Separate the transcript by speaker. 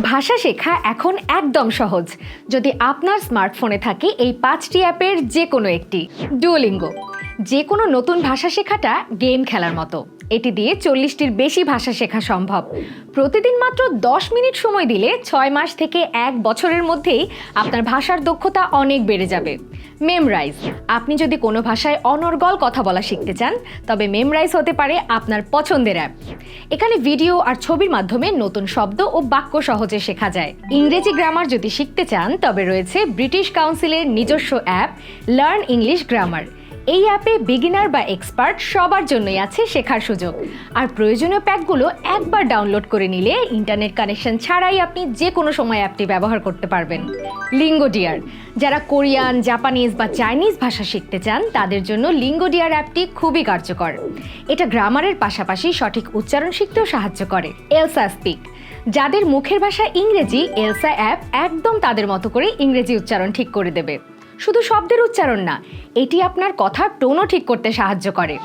Speaker 1: ভাষা শেখা এখন একদম সহজ যদি আপনার স্মার্টফোনে থাকে এই 5টি অ্যাপের যে কোনো একটি। ডুওলিঙ্গো, যে কোনো নতুন ভাষা শেখাটা গেম খেলার মতো। এটি দিয়ে 40টির বেশি ভাষা শেখা সম্ভব। প্রতিদিন মাত্র 10 মিনিট সময় দিলে 6 মাস থেকে 1 বছরের মধ্যেই আপনার ভাষার দক্ষতা অনেক বেড়ে যাবে। মেমরাইজ, আপনি যদি কোনো ভাষায় অনর্গল কথা বলা শিখতে চান তবে মেমরাইজ হতে পারে আপনার পছন্দের অ্যাপ। এখানে ভিডিও আর ছবির মাধ্যমে নতুন শব্দ ও বাক্য সহজে শেখা যায়। ইংরেজি গ্রামার যদি শিখতে চান তবে রয়েছে ব্রিটিশ কাউন্সিলের নিজস্ব অ্যাপ লার্ন ইংলিশ গ্রামার। এই অ্যাপে বিগিনার বা এক্সপার্ট সবার জন্যই আছে শেখার সুযোগ। আর প্রয়োজনীয় প্যাকগুলো একবার ডাউনলোড করে নিলে ইন্টারনেট কানেকশন ছাড়াই আপনি যে কোনো সময় অ্যাপটি ব্যবহার করতে পারবেন। লিঙ্গোডিয়ার, যারা কোরিয়ান, জাপানিজ বা চাইনিজ ভাষা শিখতে চান তাদের জন্য লিঙ্গোডিয়ার অ্যাপটি খুবই কার্যকর। এটা গ্রামারের পাশাপাশি সঠিক উচ্চারণ শিখতেও সাহায্য করে। এলসা স্পিক, যাদের মুখের ভাষা ইংরেজি, এলসা অ্যাপ একদম তাদের মতো করে ইংরেজি উচ্চারণ ঠিক করে দেবে। শুধু শব্দের উচ্চারণ না, এটি আপনার কথার টোনও ঠিক করতে সাহায্য করে।